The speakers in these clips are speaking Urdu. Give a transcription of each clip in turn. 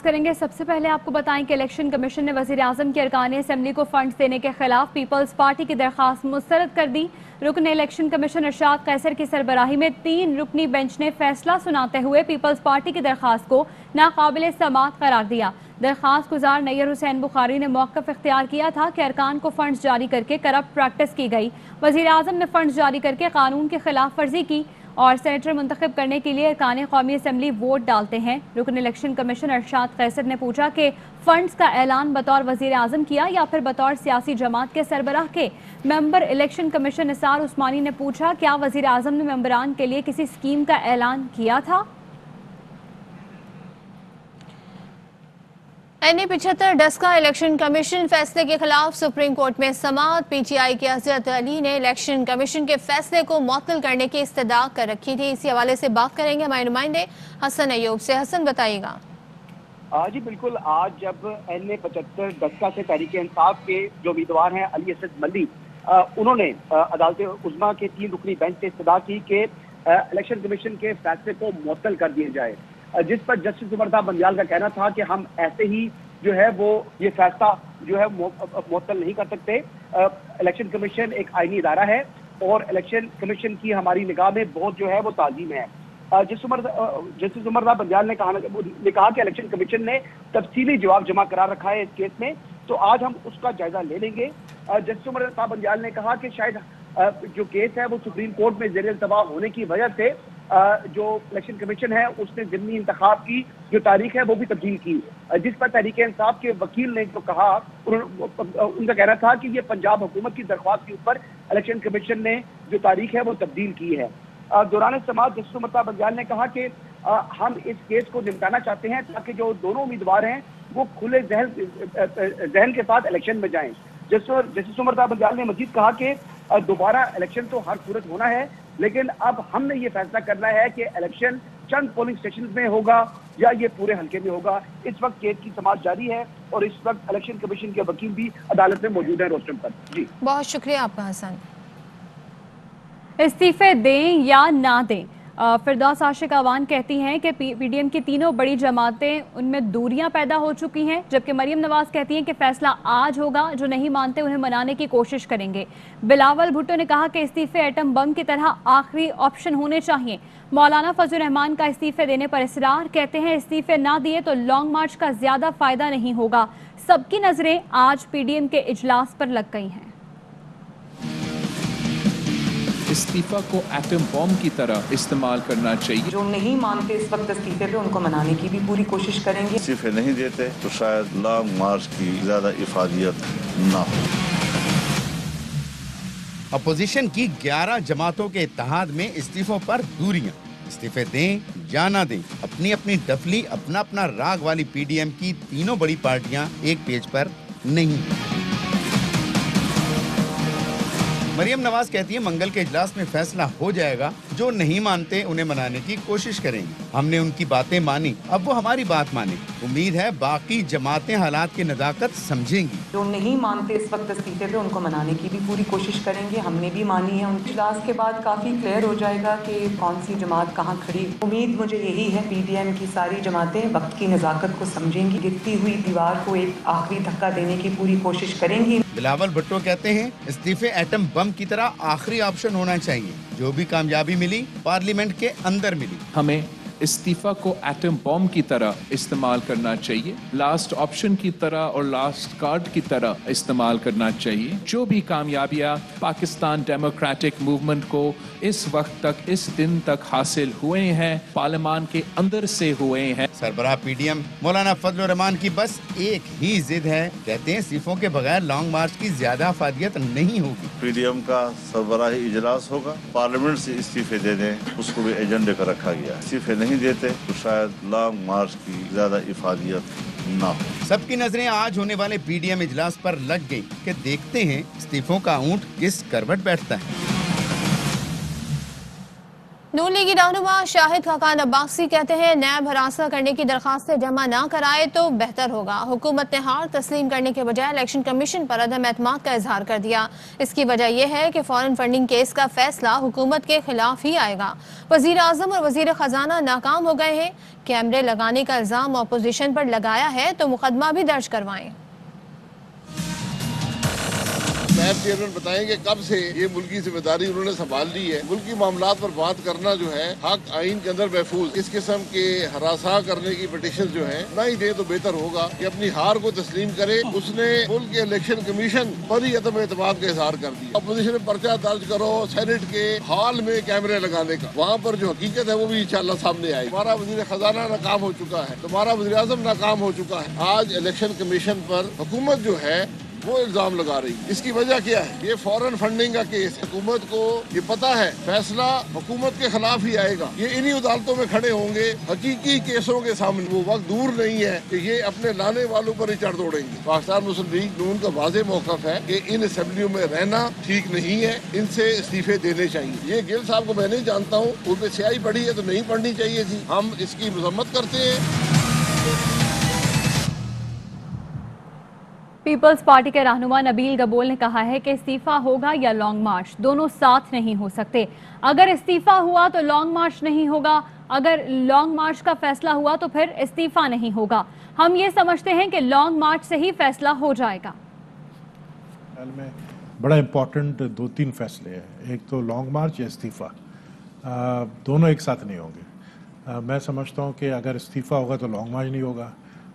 کریں گے۔ سب سے پہلے آپ کو بتائیں کہ الیکشن کمیشن نے وزیر اعظم کے ارکان اسمبلی کو فنڈز دینے کے خلاف پیپلز پارٹی کی درخواست مسترد کر دی۔ رکن الیکشن کمیشن ارشاد قیصر کی سربراہی میں 3 رکنی بینچ نے فیصلہ سناتے ہوئے پیپلز پارٹی کی درخواست کو ناقابل سماعت قرار دیا۔ درخواست گزار نیّر حسین بخاری نے موقف اختیار کیا تھا کہ ارکان کو فنڈز جاری کر کے کرپٹ پریکٹس کی گئی۔ وزیر اعظم نے فنڈز جاری کر کے قانون کی خلاف ورزی کی اور سینیٹر منتخب کرنے کے لیے ارکان قومی اسمبلی ووٹ ڈالتے ہیں۔ رکن الیکشن کمیشن ارشاد قیصر نے پوچھا کہ فنڈز کا اعلان بطور وزیر اعظم کیا یا پھر بطور سیاسی جماعت کے سربراہ کے۔ ممبر الیکشن کمیشن نثار عثمانی نے پوچھا کیا وزیر اعظم نے ممبران کے لیے کسی اسکیم کا اعلان کیا تھا؟ NE-75 ڈسکا الیکشن کمیشن فیصلے کے خلاف سپریم کورٹ میں سماعت۔ پی ٹی آئی کے حضرت علی نے الیکشن کمیشن کے فیصلے کو معطل کرنے کی استدعا کر رکھی تھی۔ اسی حوالے سے بات کریں گے ہمارے نمائندے حسن ایوب سے۔ حسن بتائیے گا۔ جی بالکل، آج جب NE-75 ڈسکا سے تحریک انصاف کے جو امیدوار ہیں علی اسد ملی، انہوں نے عدالت عظمیٰ کے 3 رکنی بینچ سے استدعا کی کہ الیکشن کمیشن کے فیصلے کو معطل کر دیا جائے، جس پر جسٹس عمر صاحب بندیال کا کہنا تھا کہ ہم ایسے ہی جو ہے وہ یہ فیصلہ جو ہے معطل نہیں کر سکتے۔ الیکشن کمیشن ایک آئینی ادارہ ہے اور الیکشن کمیشن کی ہماری نگاہ میں بہت جو ہے وہ تعظیم ہے۔ جسٹس عمر صاحب بندیال نے کہا کہ الیکشن کمیشن نے تفصیلی جواب جمع کرا رکھا ہے اس کیس میں، تو آج ہم اس کا جائزہ لے لیں گے۔ جسٹس عمر صاحب بندیال نے کہا کہ شاید جو کیس ہے وہ سپریم کورٹ میں زیر التوا ہونے کی وجہ سے جو الیکشن کمیشن ہے اس نے ضمنی انتخاب کی جو تاریخ ہے وہ بھی تبدیل کی، جس پر تحریک انصاف کے وکیل نے جو کہا، ان کا کہنا تھا کہ یہ پنجاب حکومت کی درخواست کے اوپر الیکشن کمیشن نے جو تاریخ ہے وہ تبدیل کی ہے۔ دوران سماعت جسٹس عمر صاحب بندیال نے کہا کہ ہم اس کیس کو نمٹانا چاہتے ہیں تاکہ جو دونوں امیدوار ہیں وہ کھلے ذہن کے ساتھ الیکشن میں جائیں۔ جسٹس عمر صاحب بندیال نے مزید کہا کہ دوبارہ الیکشن تو ہر صورت ہونا ہے، لیکن اب ہم نے یہ فیصلہ کرنا ہے کہ الیکشن چند پولنگ اسٹیشنز میں ہوگا یا یہ پورے حلقے میں ہوگا۔ اس وقت کیس کی سماعت جاری ہے اور اس وقت الیکشن کمیشن کے وکیل بھی عدالت میں موجود ہیں روسٹم پر۔ جی بہت شکریہ آپ کا حسن۔ استعفے دیں یا نہ دیں، فردوس عاشق اعوان کہتی ہیں کہ پی ڈی ایم کی تینوں بڑی جماعتیں ان میں دوریاں پیدا ہو چکی ہیں، جبکہ مریم نواز کہتی ہیں کہ فیصلہ آج ہوگا، جو نہیں مانتے انہیں منانے کی کوشش کریں گے۔ بلاول بھٹو نے کہا کہ استعفے ایٹم بم کی طرح آخری آپشن ہونے چاہیے۔ مولانا فضل الرحمان کا استعفے دینے پر اصرار، کہتے ہیں استعفے نہ دیے تو لانگ مارچ کا زیادہ فائدہ نہیں ہوگا۔ سب کی نظریں آج پی ڈی ایم کے اجلاس پر لگ گئی ہیں۔ استعفیٰ کو ایٹم بم کی طرح استعمال کرنا چاہیے۔ جو نہیں مانتے اس وقت استعفے پہ ان کو منانے کی بھی پوری کوشش کریں گے۔ استعفے نہیں دیتے تو شاید لانگ مارچ کی زیادہ افادیت نہ ہو۔ اپوزیشن کی 11 جماعتوں کے اتحاد میں استعفوں پر دوریاں، استعفے دیں یا نہ دیں، اپنی اپنی ڈفلی اپنا اپنا راگ والی پی ڈی ایم کی تینوں بڑی پارٹیاں ایک پیج پر نہیں۔ مریم نواز کہتی ہے منگل کے اجلاس میں فیصلہ ہو جائے گا، جو نہیں مانتے انہیں منانے کی کوشش کریں گے۔ ہم نے ان کی باتیں مانی، اب وہ ہماری بات مانیں۔ امید ہے باقی جماعتیں حالات کی نزاکت سمجھیں گی۔ جو نہیں مانتے اس وقت استعفے پہ ان کو منانے کی بھی پوری کوشش کریں گے، ہم نے بھی مانی ہے۔ ان اجلاس کے بعد کافی کلیئر ہو جائے گا کہ کون سی جماعت کہاں کھڑی۔ امید مجھے یہی ہے پی ڈی ایم کی ساری جماعتیں وقت کی نزاکت کو سمجھیں گی، گرتی ہوئی دیوار کو ایک آخری دھکا دینے کی پوری کوشش کریں گی۔ بلاول بھٹو کہتے ہیں استعفے ایٹم بم کی طرح آخری آپشن ہونا چاہیے، جو بھی کامیابی ملی پارلیمنٹ کے اندر ملی۔ ہمیں استعفیٰ کو ایٹم بم کی طرح استعمال کرنا چاہیے، لاسٹ آپشن کی طرح اور لاسٹ کارڈ کی طرح استعمال کرنا چاہیے۔ جو بھی کامیابیاں پاکستان ڈیموکریٹک موومنٹ کو اس وقت تک، اس دن تک حاصل ہوئے ہیں، پارلیمان کے اندر سے ہوئے ہیں۔ سربراہ پی ڈی ایم مولانا فضل الرحمان کی بس ایک ہی ضد ہے، کہتے ہیں استعفوں کے بغیر لانگ مارچ کی زیادہ افادیت نہیں ہوگی۔ پی ڈی ایم کا سربراہی اجلاس ہوگا، پارلیمنٹ سے استعفے دے دیں، اس کو بھی ایجنڈے پر رکھا گیا ہے۔ استعفے نہیں دیتے تو شاید لانگ مارچ کی زیادہ افادیت نہ ہو۔ سب کی نظریں آج ہونے والے پی ڈی ایم اجلاس پر لگ گئی کہ دیکھتے ہیں استعفوں کا اونٹ کس کروٹ بیٹھتا ہے۔ نون لیگی رہنما شاہد خاقان عباسی کہتے ہیں نیب ہراساں کرنے کی درخواستیں جمع نہ کرائے تو بہتر ہوگا۔ حکومت نے ہار تسلیم کرنے کے بجائے الیکشن کمیشن پر عدم اعتماد کا اظہار کر دیا۔ اس کی وجہ یہ ہے کہ فارن فنڈنگ کیس کا فیصلہ حکومت کے خلاف ہی آئے گا۔ وزیر اعظم اور وزیر خزانہ ناکام ہو گئے ہیں۔ کیمرے لگانے کا الزام اپوزیشن پر لگایا ہے تو مقدمہ بھی درج کروائیں۔ نیب چیئرمین بتائیں گے کب سے یہ ملکی ذمہ داری انہوں نے سنبھال لی ہے۔ ملکی معاملات پر بات کرنا جو ہے حق آئین کے اندر محفوظ، اس قسم کے ہراساں کرنے کی پٹیشن جو ہے نہ ہی دے تو بہتر ہوگا کہ اپنی ہار کو تسلیم کرے۔ اس نے ملک کے الیکشن کمیشن پر ہی عدم اعتماد کا اظہار کر دیا۔ اپوزیشن میں پرچہ درج کرو سینٹ کے ہال میں کیمرے لگانے کا، وہاں پر جو حقیقت ہے وہ بھی انشاءاللہ سامنے آئے۔ ہمارا وزیر خزانہ ناکام ہو چکا ہے، تمہارا وزیر اعظم ناکام ہو چکا ہے۔ آج الیکشن کمیشن پر حکومت جو ہے وہ الزام لگا رہی ہے۔ اس کی وجہ کیا ہے؟ یہ فورن فنڈنگ کا کیس ہے۔ حکومت کو یہ پتا ہے فیصلہ حکومت کے خلاف ہی آئے گا۔ یہ انہی عدالتوں میں کھڑے ہوں گے حقیقی کیسوں کے سامنے۔ وہ وقت دور نہیں ہے کہ یہ اپنے لانے والوں پر ہی چڑھ دوڑیں گے۔ پاکستان مسلم لیگ نون کا واضح موقف ہے کہ ان اسمبلیوں میں رہنا ٹھیک نہیں ہے، ان سے استعفے دینے چاہیے۔ یہ گل صاحب کو میں نہیں جانتا ہوں، ان پہ سیاہی پڑھی ہے تو نہیں پڑھنی چاہیے تھی، ہم اس کی مذمت کرتے ہیں۔ پیپلز پارٹی کے رہنما نبیل گبول نے کہا ہے کہ استعفیٰ ہوگا یا لانگ مارچ، دونوں ساتھ نہیں ہو سکتے۔ اگر استعفیٰ ہوا تو لانگ مارچ نہیں ہوگا، اگر لانگ مارچ کا فیصلہ ہوا تو پھر استعفیٰ نہیں ہوگا۔ ہم یہ سمجھتے ہیں کہ لانگ مارچ سے ہی فیصلہ ہو جائے گا۔ میں بڑا امپورٹنٹ 2-3 فیصلے ہیں، ایک تو لانگ مارچ یا استعفیٰ، دونوں ایک ساتھ نہیں ہوں گے۔ میں سمجھتا ہوں کہ اگر استعفیٰ ہوگا تو لانگ مارچ نہیں ہوگا،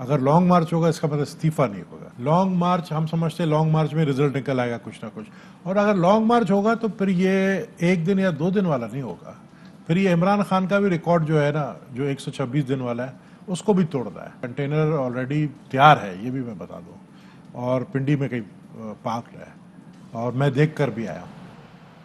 اگر لانگ مارچ ہوگا اس کا مطلب استعفیٰ نہیں ہوگا۔ لانگ مارچ ہم سمجھتے ہیں لانگ مارچ میں رزلٹ نکل آئے گا کچھ نہ کچھ، اور اگر لانگ مارچ ہوگا تو پھر یہ 1 دن یا 2 دن والا نہیں ہوگا، پھر یہ عمران خان کا بھی ریکارڈ جو ہے نا، جو 126 دن والا ہے اس کو بھی توڑ رہا ہے۔ کنٹینر آلریڈی تیار ہے، یہ بھی میں بتا دوں، اور پنڈی میں کہیں پانک رہا ہے، اور میں دیکھ کر بھی آیا ہوں۔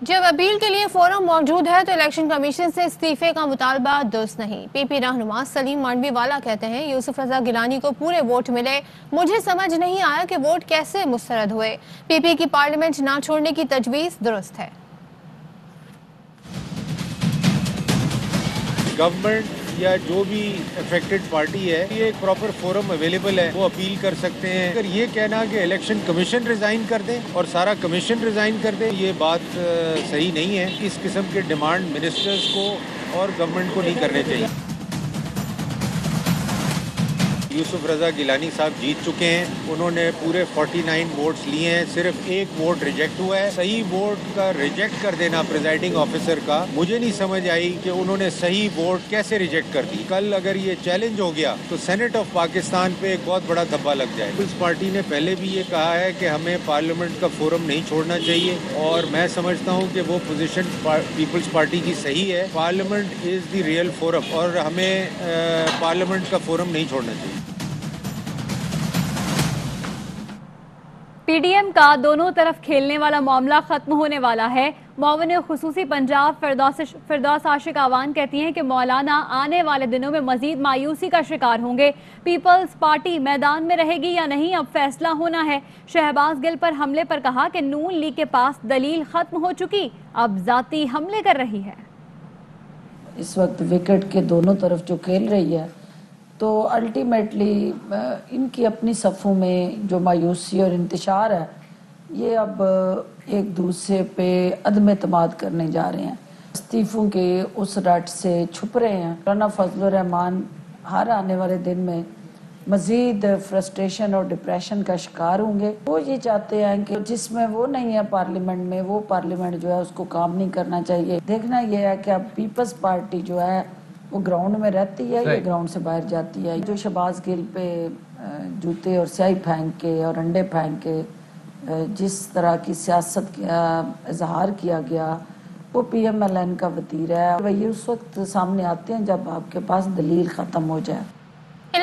جب اپیل کے لیے فورم موجود ہے تو الیکشن کمیشن سے استعفے کا مطالبہ درست نہیں۔ پی پی رہنما سلیم مانڈوی والا کہتے ہیں یوسف رضا گیلانی کو پورے ووٹ ملے، مجھے سمجھ نہیں آیا کہ ووٹ کیسے مسترد ہوئے۔ پی پی کی پارلیمنٹ نہ چھوڑنے کی تجویز درست ہے۔ گورنمنٹ یا جو بھی افیکٹڈ پارٹی ہے یہ ایک پراپر فورم اویلیبل ہے، وہ اپیل کر سکتے ہیں۔ اگر یہ کہنا کہ الیکشن کمیشن ریزائن کر دیں اور سارا کمیشن ریزائن کر دیں، یہ بات صحیح نہیں ہے۔ اس قسم کے ڈیمانڈ منسٹرز کو اور گورنمنٹ کو نہیں کرنے چاہیے۔ یوسف رضا گیلانی صاحب جیت چکے ہیں، انہوں نے پورے 49 ووٹس لیے ہیں، صرف 1 ووٹ ریجیکٹ ہوا ہے۔ صحیح ووٹ کا ریجیکٹ کر دینا پریزائڈنگ آفیسر کا، مجھے نہیں سمجھ آئی کہ انہوں نے صحیح ووٹ کیسے ریجیکٹ کر دی۔ کل اگر یہ چیلنج ہو گیا تو سینٹ آف پاکستان پہ ایک بہت بڑا دھبا لگ جائے۔ پیپلز پارٹی نے پہلے بھی یہ کہا ہے کہ ہمیں پارلیمنٹ کا فورم نہیں چھوڑنا چاہیے، اور میں سمجھتا ہوں کہ وہ پوزیشن پیپلز پارٹی کی صحیح ہے۔ Parliament is the real forum, اور ہمیں پارلیمنٹ کا فورم نہیں چھوڑنا چاہیے۔ پی ڈی ایم کا دونوں طرف کھیلنے والا معاملہ ختم ہونے والا ہے۔ معاون خصوصی پنجاب فردوس عاشق آوان کہتی ہیں کہ مولانا آنے والے دنوں میں مزید مایوسی کا شکار ہوں گے۔ پیپلز پارٹی میدان میں رہے گی یا نہیں اب فیصلہ ہونا ہے۔ شہباز گل پر حملے پر کہا کہ نون لیگ کے پاس دلیل ختم ہو چکی، اب ذاتی حملے کر رہی ہے۔ اس وقت وکٹ کے دونوں طرف جو کھیل رہی ہے تو الٹیمیٹلی ان کی اپنی صفوں میں جو مایوسی اور انتشار ہے یہ اب ایک دوسرے پہ عدم اعتماد کرنے جا رہے ہیں، استعفوں کے اس رٹ سے چھپ رہے ہیں۔ مولانا فضل الرحمان ہر آنے والے دن میں مزید فرسٹریشن اور ڈپریشن کا شکار ہوں گے۔ وہ یہ چاہتے ہیں کہ جس میں وہ نہیں ہے پارلیمنٹ میں، وہ پارلیمنٹ جو ہے اس کو کام نہیں کرنا چاہیے۔ دیکھنا یہ ہے کہ اب پیپلز پارٹی جو ہے وہ گراؤنڈ میں رہتی ہے یا گراؤنڈ سے باہر جاتی ہے۔ جو شہباز گل پہ جوتے اور سیاہی پھینک کے اور انڈے پھینک کے جس طرح کی سیاست کا اظہار کیا گیا وہ پی ایم ایل این کا وتیرہ ہے۔ وہی اس وقت سامنے آتے ہیں جب آپ کے پاس دلیل ختم ہو جائے۔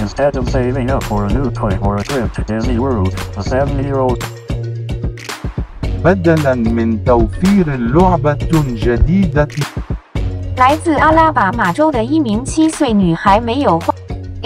Instead of saving up for a new toy or a trip to Disney World, a 7-year-old بدلاً من توفير لعبة جديدة 来自阿拉巴马州的一名7岁女孩没有花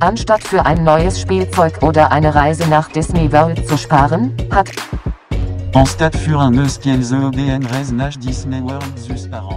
Anstatt für ein neues Spielzeug oder eine Reise nach Disney World zu sparen, hat Instead für un neus Spielzeug oder eine Reise nach Disney World zu sparen